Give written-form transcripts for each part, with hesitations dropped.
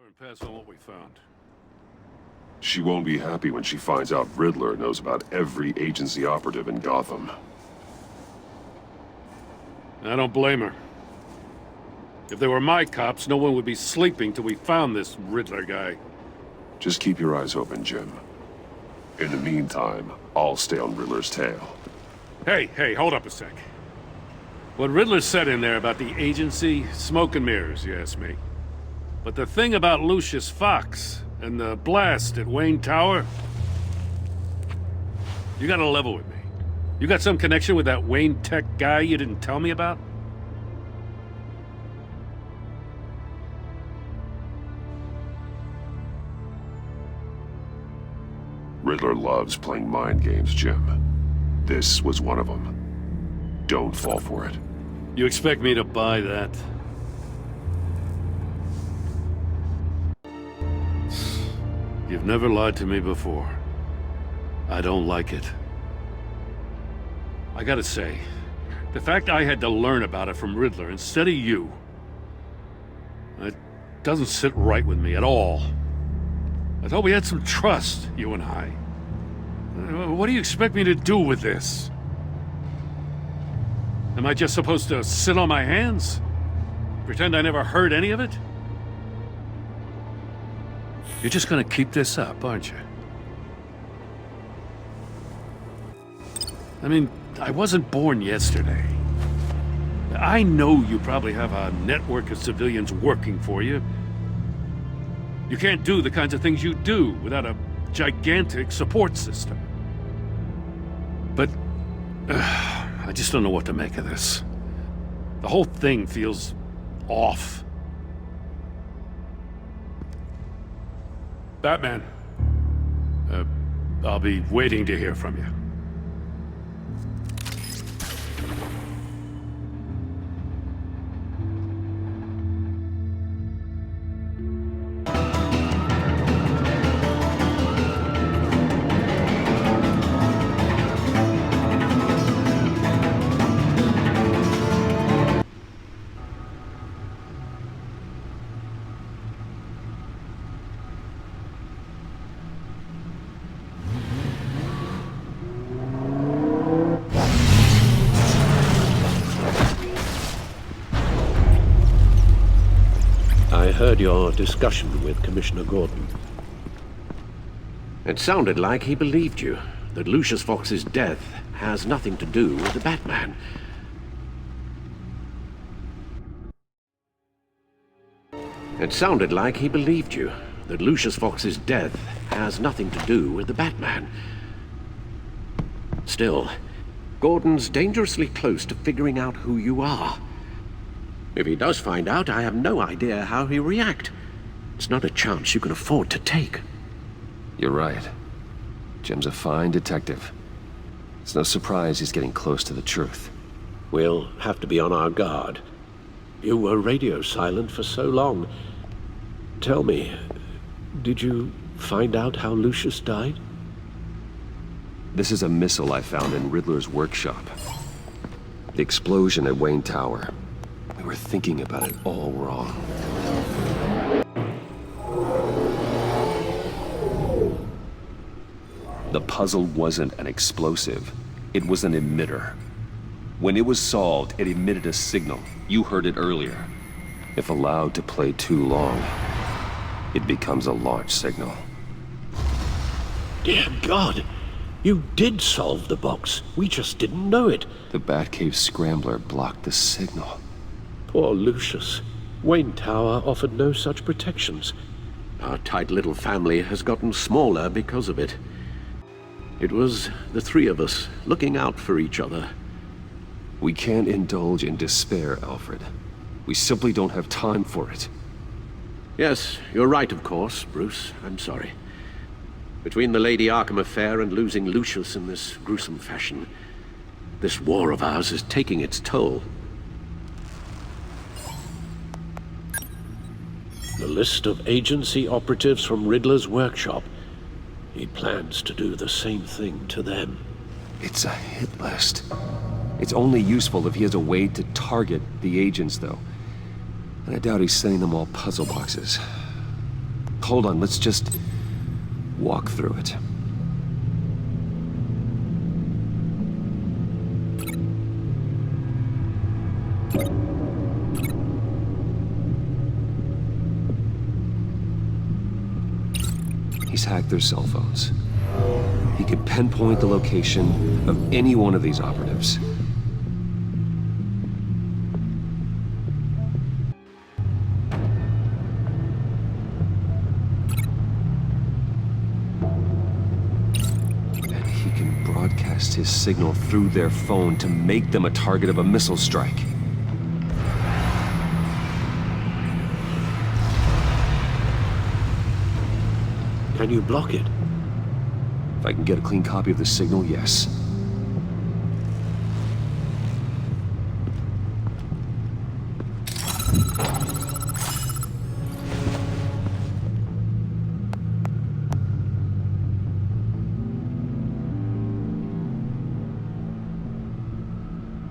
And pass on what we found. She won't be happy when she finds out Riddler knows about every agency operative in Gotham. I don't blame her. If they were my cops, no one would be sleeping till we found this Riddler guy. Just keep your eyes open, Jim. In the meantime, I'll stay on Riddler's tail. Hey, hold up a sec. What Riddler said in there about the agency, smoke and mirrors, you ask me. But the thing about Lucius Fox and the blast at Wayne Tower, you gotta level with me. You got some connection with that Wayne Tech guy you didn't tell me about? Riddler loves playing mind games, Jim. This was one of them. Don't fall for it. You expect me to buy that? You've never lied to me before. I don't like it. I gotta say, the fact I had to learn about it from Riddler instead of you, it doesn't sit right with me at all. I thought we had some trust, you and I. What do you expect me to do with this? Am I just supposed to sit on my hands? Pretend I never heard any of it? You're just gonna keep this up, aren't you? I mean, I wasn't born yesterday. I know you probably have a network of civilians working for you. You can't do the kinds of things you do without a gigantic support system. But I just don't know what to make of this. The whole thing feels off. Batman, I'll be waiting to hear from you. I heard your discussion with Commissioner Gordon. It sounded like he believed you, that Lucius Fox's death has nothing to do with the Batman. It sounded like he believed you, that Lucius Fox's death has nothing to do with the Batman. Still, Gordon's dangerously close to figuring out who you are. If he does find out, I have no idea how he'll react. It's not a chance you can afford to take. You're right. Jim's a fine detective. It's no surprise he's getting close to the truth. We'll have to be on our guard. You were radio silent for so long. Tell me, did you find out how Lucius died? This is a missile I found in Riddler's workshop. The explosion at Wayne Tower. We were thinking about it all wrong. The puzzle wasn't an explosive. It was an emitter. When it was solved, it emitted a signal. You heard it earlier. If allowed to play too long, it becomes a launch signal. Dear God! You did solve the box. We just didn't know it. The Batcave scrambler blocked the signal. Poor Lucius. Wayne Tower offered no such protections. Our tight little family has gotten smaller because of it. It was the three of us looking out for each other. We can't indulge in despair, Alfred. We simply don't have time for it. Yes, you're right, of course, Bruce. I'm sorry. Between the Lady Arkham affair and losing Lucius in this gruesome fashion, this war of ours is taking its toll. The list of agency operatives from Riddler's workshop. He plans to do the same thing to them. It's a hit list. It's only useful if he has a way to target the agents, though. And I doubt he's sending them all puzzle boxes. Hold on, let's just walk through it. He's hacked their cell phones. He could pinpoint the location of any one of these operatives. And he can broadcast his signal through their phone to make them a target of a missile strike. Can you block it? If I can get a clean copy of the signal, yes.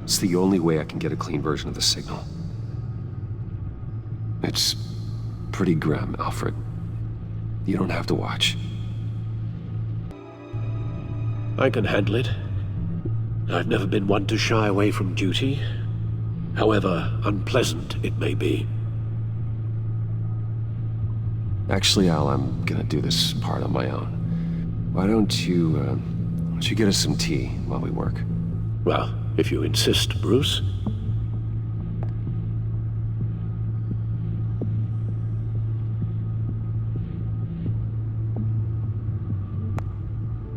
It's the only way I can get a clean version of the signal. It's pretty grim, Alfred. You don't have to watch. I can handle it. I've never been one to shy away from duty, however unpleasant it may be. Actually, Al, I'm gonna do this part on my own. Why don't you get us some tea while we work? Well, if you insist, Bruce.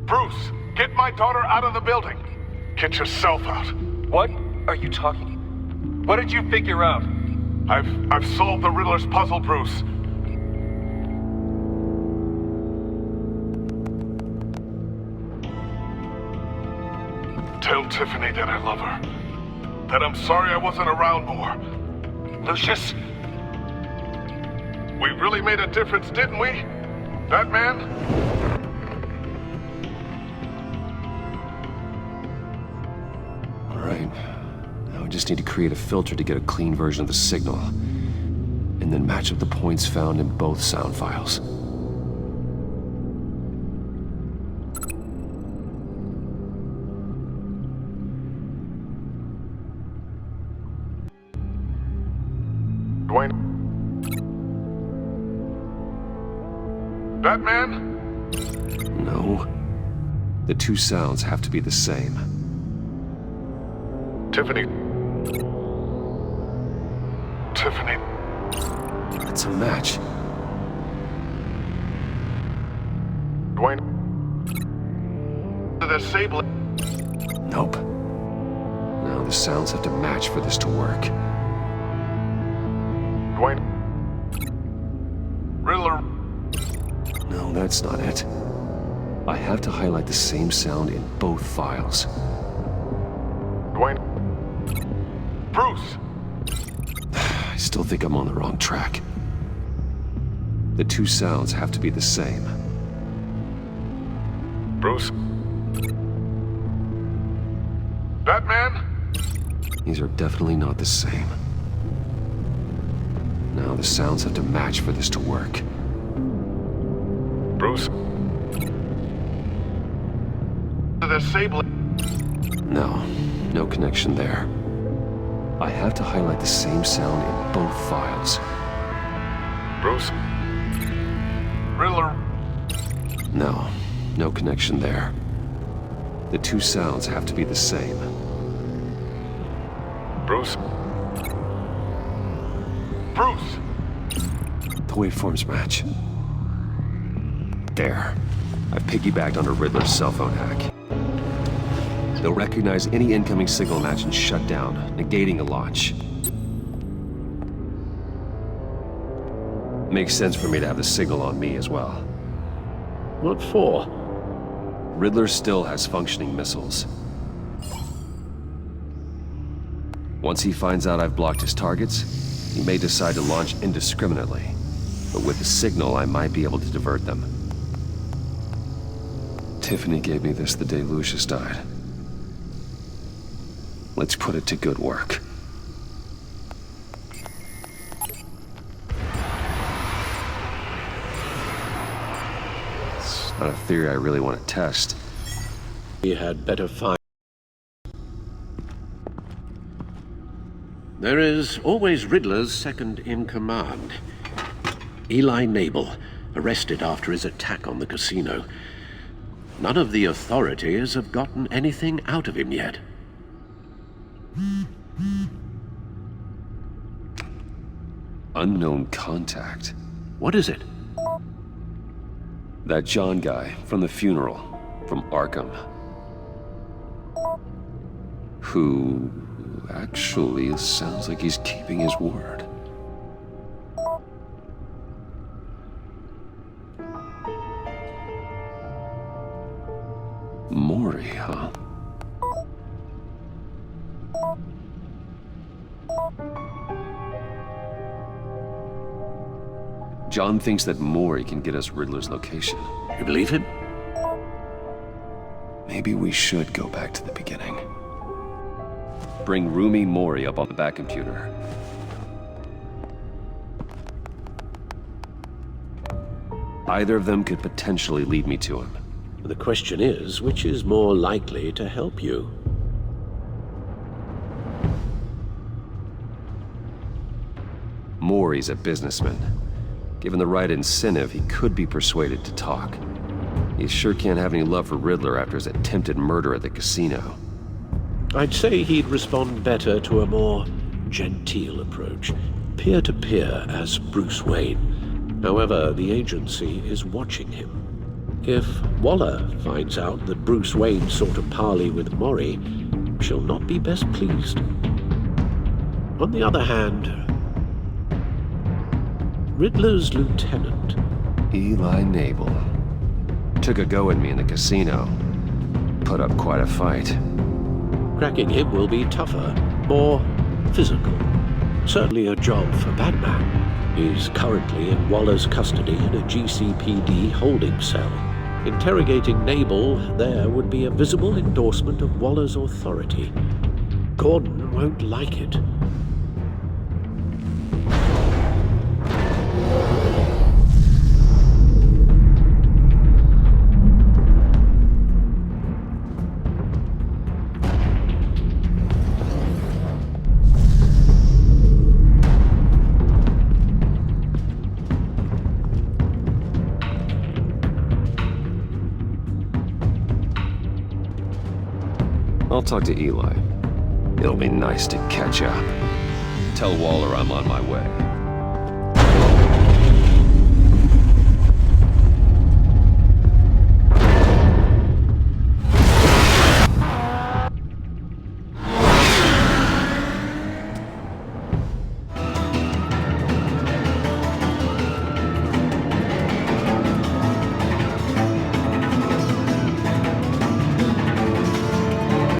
Bruce, get my daughter out of the building. Get yourself out. What are you talking? What did you figure out? I've solved the Riddler's puzzle, Bruce. Tell Tiffany that I love her. That I'm sorry I wasn't around more. Lucius? We really made a difference, didn't we? Batman? All right. Now we just need to create a filter to get a clean version of the signal, and then match up the points found in both sound files. Dwayne? Batman? No. The two sounds have to be the same. Tiffany. Tiffany. It's a match. Dwayne. The sable. Nope. Now the sounds have to match for this to work. Dwayne. Riddler. No, that's not it. I have to highlight the same sound in both files. Dwayne. Bruce. I still think I'm on the wrong track. The two sounds have to be the same. Bruce. Batman? These are definitely not the same. Now the sounds have to match for this to work. Bruce. The sable. No, no connection there. I have to highlight the same sound in both files. Bruce. Riddler. No, no connection there. The two sounds have to be the same. Bruce. Bruce. The waveforms match. There. I've piggybacked on a Riddler's cell phone hack. They'll recognize any incoming signal match and shut down, negating a launch. Makes sense for me to have the signal on me as well. What for? Riddler still has functioning missiles. Once he finds out I've blocked his targets, he may decide to launch indiscriminately. But with the signal, I might be able to divert them. Tiffany gave me this the day Lucius died. Let's put it to good work. Not a theory I really want to test. We had better find... There is always Riddler's second-in-command. Eli Nabel, arrested after his attack on the casino. None of the authorities have gotten anything out of him yet. Unknown contact. What is it? That John guy from the funeral, from Arkham. Who actually sounds like he's keeping his word. Mori, huh? John thinks that Mori can get us Riddler's location. You believe him? Maybe we should go back to the beginning. Bring Rumi Mori up on the back computer. Either of them could potentially lead me to him. The question is, which is more likely to help you? Mori's a businessman. Given the right incentive, he could be persuaded to talk. He sure can't have any love for Riddler after his attempted murder at the casino. I'd say he'd respond better to a more genteel approach, peer-to-peer as Bruce Wayne. However, the agency is watching him. If Waller finds out that Bruce Wayne sought a parley with Mori, she'll not be best pleased. On the other hand, Riddler's lieutenant, Eli Nabel. Took a go at me in the casino. Put up quite a fight. cracking him will be tougher, more physical. Certainly a job for Batman. He's currently in Waller's custody in a GCPD holding cell. Interrogating Nabel there would be a visible endorsement of Waller's authority. Gordon won't like it. I'll talk to Eli. It'll be nice to catch up. Tell Waller I'm on my way.